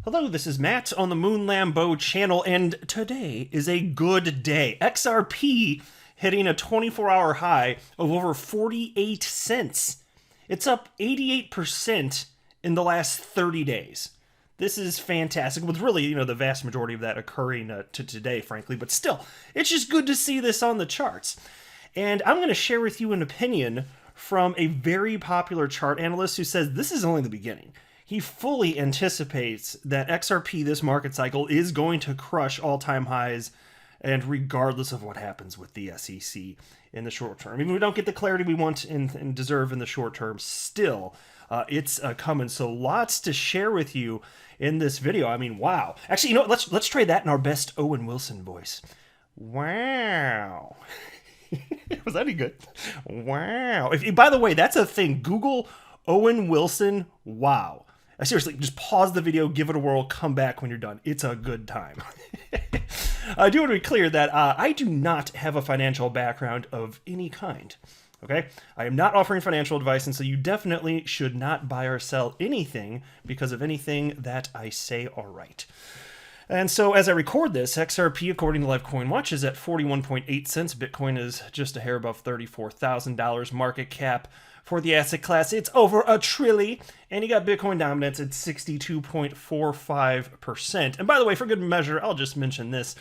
Hello, this is Matt on the Moon Lambeau channel, and today is a good day. XRP hitting a 24-hour high of over 48 cents. It's up 88% in the last 30 days. This is fantastic, with really, the vast majority of that occurring to today, frankly, but still, it's just good to see this on the charts. And I'm going to share with you an opinion from a very popular chart analyst who says this is only the beginning. He fully anticipates that XRP this market cycle is going to crush all-time highs, and regardless of what happens with the SEC in the short term. Even if we don't get the clarity we want and deserve in the short term, still, it's coming. So lots to share with you in this video. I mean, wow. Actually, let's try that in our best Owen Wilson voice. Wow. Was that any good? Wow. By the way, that's a thing. Google Owen Wilson, wow. Seriously, just pause the video, give it a whirl, come back when you're done. It's a good time. I do want to be clear that I do not have a financial background of any kind. Okay? I am not offering financial advice, and so you definitely should not buy or sell anything because of anything that I say or write. And so as I record this, XRP, according to Lifecoin Watch, is at 41.8 cents. Bitcoin is just a hair above $34,000 market cap. For the asset class, it's over $1 trillion, and you got Bitcoin dominance at 62.45%. And by the way, for good measure, I'll just mention this.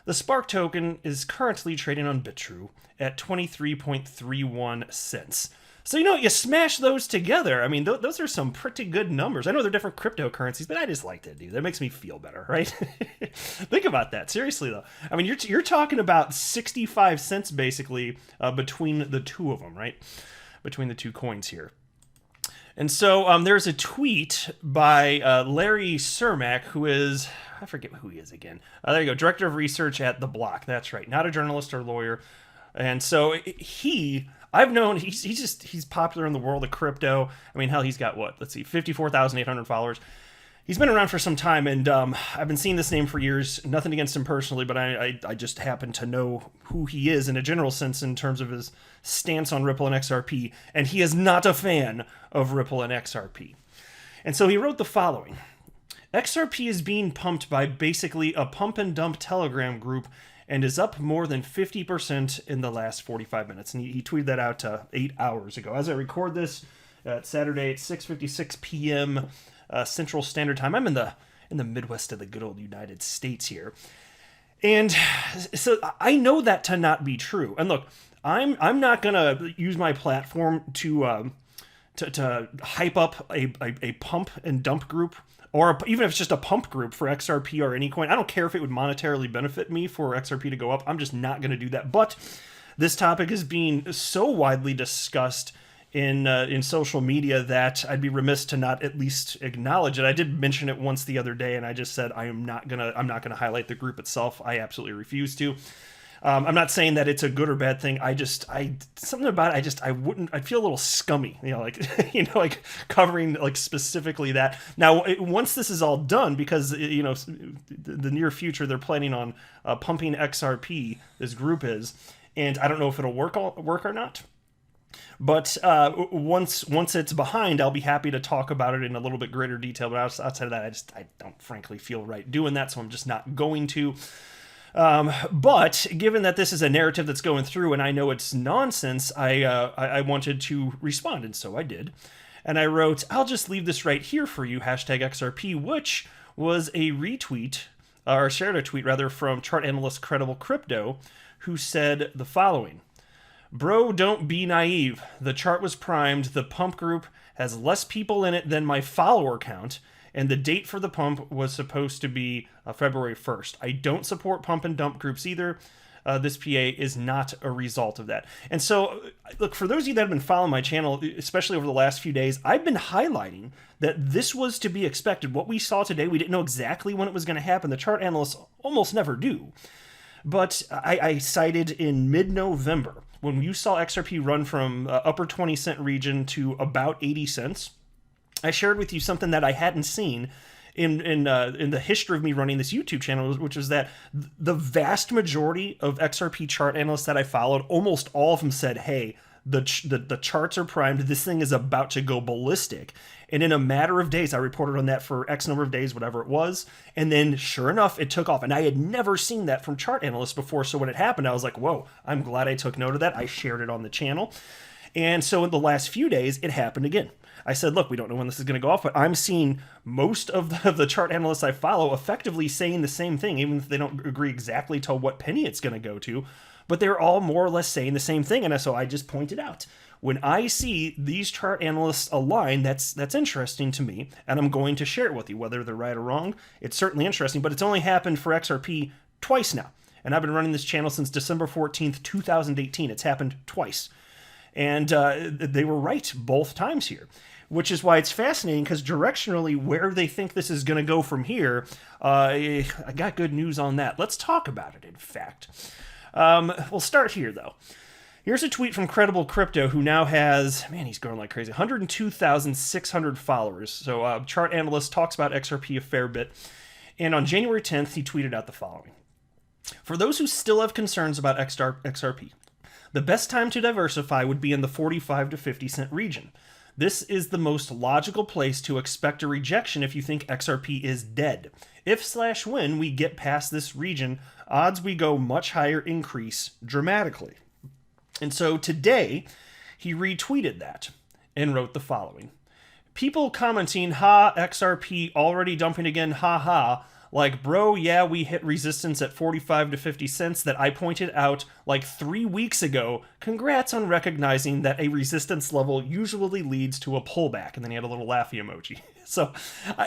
The Spark token is currently trading on Bitrue at 23.31 cents. So, you smash those together. I mean, those are some pretty good numbers. I know they're different cryptocurrencies, but I just like to do that. It makes me feel better, right? Think about that. Seriously, though. I mean, you're talking about 65 cents, basically, between the two of them, right? Between the two coins here. And so there's a tweet by Larry Cermak, who is, I forget who he is again. There you go, Director of Research at The Block. That's right, not a journalist or lawyer. And so I've known, he's popular in the world of crypto. I mean, hell, he's got what? Let's see, 54,800 followers. He's been around for some time, and I've been seeing this name for years. Nothing against him personally, but I just happen to know who he is in a general sense in terms of his stance on Ripple and XRP, and he is not a fan of Ripple and XRP. And so he wrote the following. XRP is being pumped by basically a pump and dump Telegram group and is up more than 50% in the last 45 minutes. And he tweeted that out 8 hours ago. As I record this, Saturday at 6:56 p.m., Central Standard Time. I'm in the Midwest of the good old United States here. And so I know that to not be true. And look, I'm not going to use my platform to hype up a pump and dump group, or even if it's just a pump group for XRP or any coin. I don't care if it would monetarily benefit me for XRP to go up. I'm just not going to do that. But this topic is being so widely discussed in social media that I'd be remiss to not at least acknowledge it. I did mention it once the other day, and I just said I'm not gonna highlight the group itself. I absolutely refuse to. I'm not saying that it's a good or bad thing. Something about it. I'd feel a little scummy, like covering like specifically that. Now, once this is all done, because the near future they're planning on pumping XRP. This group is, and I don't know if it'll work or not. But once it's behind, I'll be happy to talk about it in a little bit greater detail. But outside of that, I don't frankly feel right doing that, so I'm just not going to. But given that this is a narrative that's going through, and I know it's nonsense, I wanted to respond, and so I did. And I wrote, "I'll just leave this right here for you, #XRP," which was a retweet, or shared a tweet rather, from chart analyst crediblecrypto, who said the following. "Bro, don't be naive. The chart was primed. The pump group has less people in it than my follower count, and the date for the pump was supposed to be February 1st. I don't support pump and dump groups either. This PA is not a result of that." And so, look, for those of you that have been following my channel, especially over the last few days, I've been highlighting that this was to be expected. What we saw today, we didn't know exactly when it was going to happen. The chart analysts almost never do. But I cited in mid-November, when you saw XRP run from upper 20 cent region to about 80 cents, I shared with you something that I hadn't seen in the history of me running this YouTube channel, which was that the vast majority of XRP chart analysts that I followed, almost all of them said, hey, The charts are primed. This thing is about to go ballistic. And in a matter of days, I reported on that for X number of days, whatever it was. And then sure enough, it took off. And I had never seen that from chart analysts before. So when it happened, I was like, whoa, I'm glad I took note of that. I shared it on the channel. And so in the last few days, it happened again. I said, look, we don't know when this is going to go off, but I'm seeing most of the chart analysts I follow effectively saying the same thing, even if they don't agree exactly to what penny it's going to go to. But they're all more or less saying the same thing. And so I just pointed out, when I see these chart analysts align, that's interesting to me, and I'm going to share it with you. Whether they're right or wrong, it's certainly interesting, but it's only happened for XRP twice now. And I've been running this channel since December 14th, 2018. It's happened twice. And they were right both times here, which is why it's fascinating, because directionally, where they think this is going to go from here, I got good news on that. Let's talk about it, in fact. We'll start here, though. Here's a tweet from Credible Crypto, who now has, man, he's growing like crazy, 102,600 followers. So Chart Analyst talks about XRP a fair bit. And on January 10th, he tweeted out the following. For those who still have concerns about XRP, the best time to diversify would be in the 45 to 50 cent region. This is the most logical place to expect a rejection if you think XRP is dead. If/when we get past this region, odds we go much higher increase dramatically. And so today, he retweeted that and wrote the following. People commenting, ha, XRP already dumping again, ha ha. Like, bro, yeah, we hit resistance at 45 to 50 cents that I pointed out like 3 weeks ago. Congrats on recognizing that a resistance level usually leads to a pullback. And then he had a little laughy emoji. So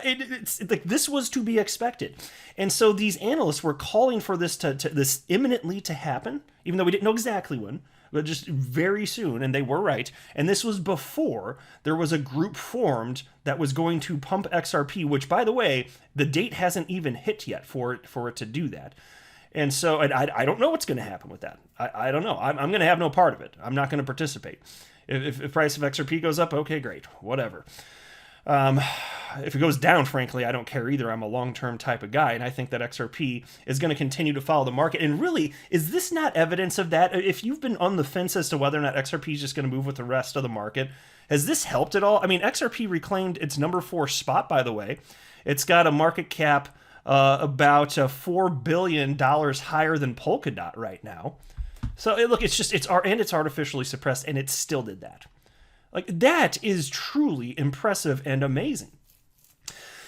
it's like, this was to be expected. And so these analysts were calling for this this imminently to happen, even though we didn't know exactly when, but just very soon, and they were right. And this was before there was a group formed that was going to pump XRP, which, by the way, the date hasn't even hit yet for it to do that. And so I don't know what's going to happen with that. I don't know. I'm going to have no part of it. I'm not going to participate. If the price of XRP goes up, okay, great, whatever. If it goes down, frankly, I don't care either. I'm a long-term type of guy, and I think that XRP is going to continue to follow the market. And really, is this not evidence of that? If you've been on the fence as to whether or not XRP is just going to move with the rest of the market, has this helped at all? I mean, XRP reclaimed its number 4 spot, by the way. It's got a market cap about $4 billion higher than Polkadot right now. So look, it's artificially suppressed, and it still did that. Like, that is truly impressive and amazing.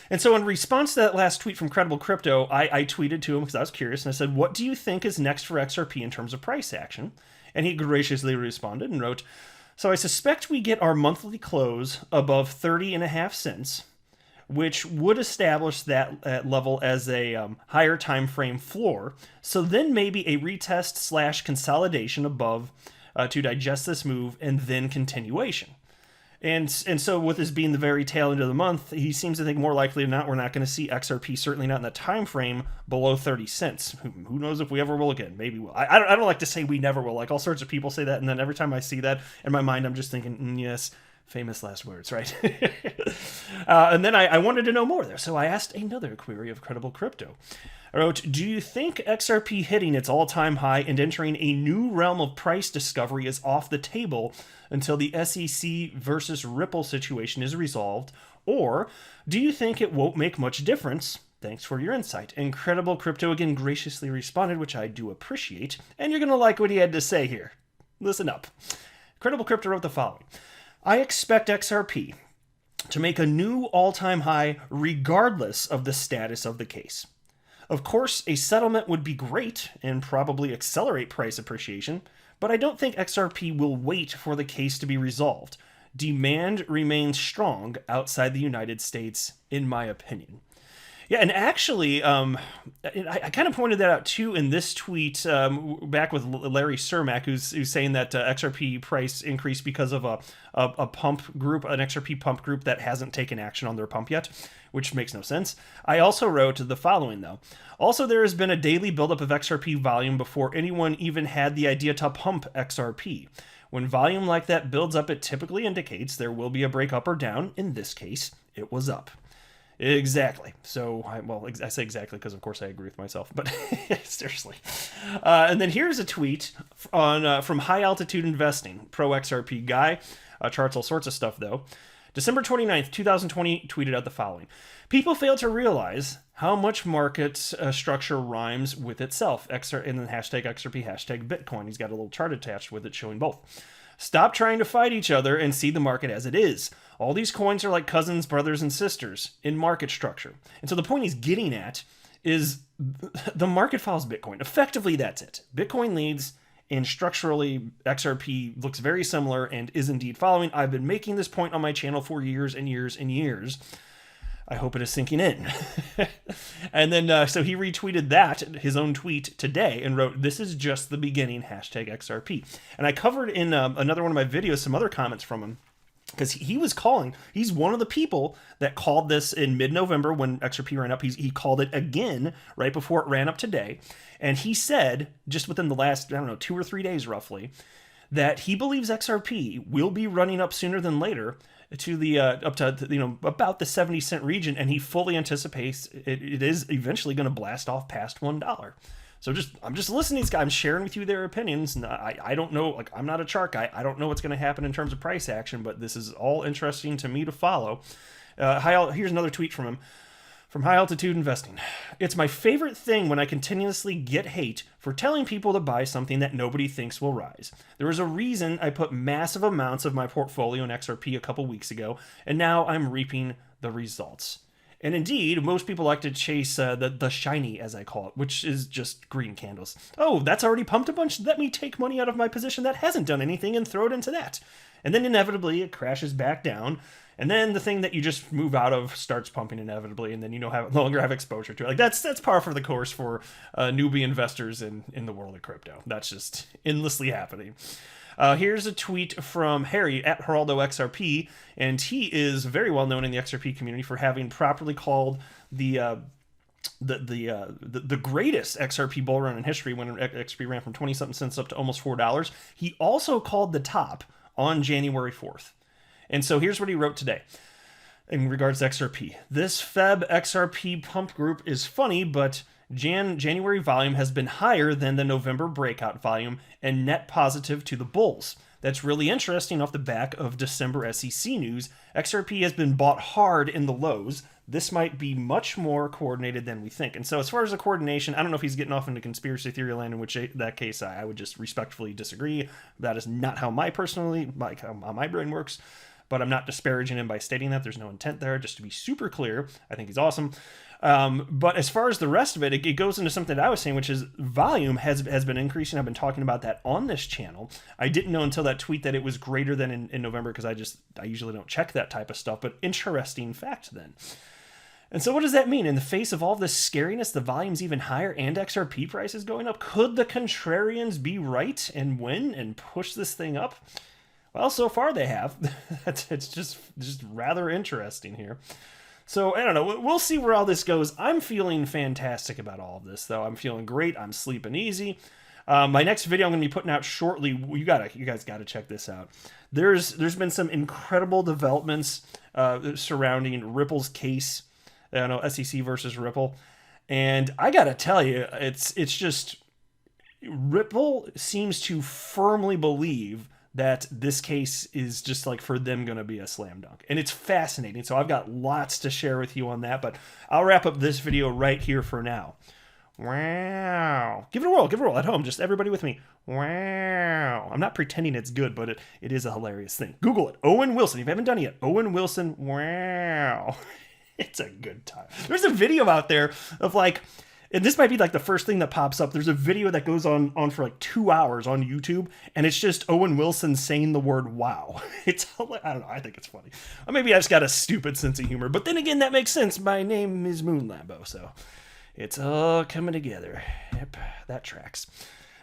And so in response to that last tweet from Credible Crypto, I tweeted to him because I was curious, and I said, what do you think is next for XRP in terms of price action? And he graciously responded and wrote, so I suspect we get our monthly close above 30.5 cents, which would establish that level as a higher time frame floor. So then maybe a retest / consolidation above to digest this move, and then continuation. And so with this being the very tail end of the month, he seems to think more likely than not we're not going to see XRP, certainly not in the time frame, below 30 cents. Who knows if we ever will again? Maybe we'll. I don't like to say we never will. Like, all sorts of people say that, and then every time I see that in my mind, I'm just thinking, yes, famous last words, right? And then I wanted to know more there, so I asked another query of Credible Crypto. I wrote, do you think XRP hitting its all-time high and entering a new realm of price discovery is off the table until the SEC versus Ripple situation is resolved? Or do you think it won't make much difference? Thanks for your insight. And Credible Crypto again graciously responded, which I do appreciate. And you're going to like what he had to say here. Listen up. Credible Crypto wrote the following. I expect XRP to make a new all-time high regardless of the status of the case. Of course, a settlement would be great and probably accelerate price appreciation, but I don't think XRP will wait for the case to be resolved. Demand remains strong outside the United States, in my opinion. Yeah, and actually, I kind of pointed that out too in this tweet back with Larry Cermak, who's saying that XRP price increased because of a pump group, an XRP pump group that hasn't taken action on their pump yet, which makes no sense. I also wrote the following, though. Also, there has been a daily buildup of XRP volume before anyone even had the idea to pump XRP. When volume like that builds up, it typically indicates there will be a break up or down. In this case, it was up. Exactly. So, I say exactly because, of course, I agree with myself. But seriously. And then here's a tweet from High Altitude Investing, pro XRP guy. Charts all sorts of stuff, though. December 29th, 2020, tweeted out the following. People fail to realize how much market structure rhymes with itself. And then hashtag XRP, hashtag Bitcoin. He's got a little chart attached with it showing both. Stop trying to fight each other and see the market as it is. All these coins are like cousins, brothers, and sisters in market structure. And so the point he's getting at is the market follows Bitcoin. Effectively, that's it. Bitcoin leads, and structurally, XRP looks very similar and is indeed following. I've been making this point on my channel for years and years and years. I hope it is sinking in. And then, so he retweeted that, his own tweet today, and wrote, "This is just the beginning, hashtag XRP." And I covered in another one of my videos some other comments from him, because he's one of the people that called this in mid-November when XRP ran up. He called it again right before it ran up today. And he said, just within the last, 2 or 3 days roughly, that he believes XRP will be running up sooner than later to the up to about the 70-cent region, and he fully anticipates it is eventually going to blast off past $1. So I'm just listening to these guys. I'm sharing with you their opinions. And I don't know, like, I'm not a chart guy. I don't know what's going to happen in terms of price action, but this is all interesting to me to follow. Here's another tweet from him. From High Altitude Investing. It's my favorite thing when I continuously get hate for telling people to buy something that nobody thinks will rise. There is a reason I put massive amounts of my portfolio in XRP a couple weeks ago, and now I'm reaping the results. And indeed, most people like to chase the shiny, as I call it, which is just green candles. Oh, that's already pumped a bunch? Let me take money out of my position that hasn't done anything and throw it into that. And then inevitably it crashes back down. And then the thing that you just move out of starts pumping inevitably, and then no longer have exposure to it. Like that's par for the course for newbie investors in the world of crypto. That's just endlessly happening. Here's a tweet from Harry at Geraldo XRP, and he is very well known in the XRP community for having properly called the greatest XRP bull run in history when XRP ran from 20-something cents up to almost $4. He also called the top on January 4th. And so here's what he wrote today in regards to XRP. This Feb XRP pump group is funny, but January volume has been higher than the November breakout volume and net positive to the bulls. That's really interesting off the back of December SEC news. XRP has been bought hard in the lows. This might be much more coordinated than we think. And so as far as the coordination, I don't know if he's getting off into conspiracy theory land, in which that case I would just respectfully disagree. That is not how my brain works. But I'm not disparaging him by stating that. There's no intent there. Just to be super clear, I think he's awesome. But as far as the rest of it, it goes into something that I was saying, which is volume has been increasing. I've been talking about that on this channel. I didn't know until that tweet that it was greater than in November, because I usually don't check that type of stuff. But interesting fact then. And so what does that mean? In the face of all this scariness, the volume's even higher and XRP prices going up? Could the contrarians be right and win and push this thing up? Well, so far they have. It's just rather interesting here. So, I don't know. We'll see where all this goes. I'm feeling fantastic about all of this, though. I'm feeling great. I'm sleeping easy. My next video I'm going to be putting out shortly. You guys got to check this out. There's been some incredible developments surrounding Ripple's case. SEC versus Ripple. And I got to tell you, it's just Ripple seems to firmly believe that this case is just like for them going to be a slam dunk. And it's fascinating. So I've got lots to share with you on that, but I'll wrap up this video right here for now. Wow. Give it a whirl at home. Just everybody with me. Wow. I'm not pretending it's good, but it is a hilarious thing. Google it. Owen Wilson. If you haven't done it yet, Owen Wilson. Wow. It's a good time. There's a video out there of and this might be the first thing that pops up. There's a video that goes on for 2 hours on YouTube, and it's just Owen Wilson saying the word wow. I don't know. I think it's funny. Or maybe I just got a stupid sense of humor. But then again, that makes sense. My name is Moon Lambo, so it's all coming together. Yep, that tracks.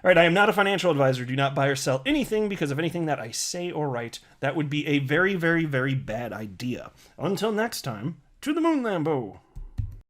All right, I am not a financial advisor. Do not buy or sell anything because of anything that I say or write. That would be a very, very, very bad idea. Until next time, to the Moon Lambo.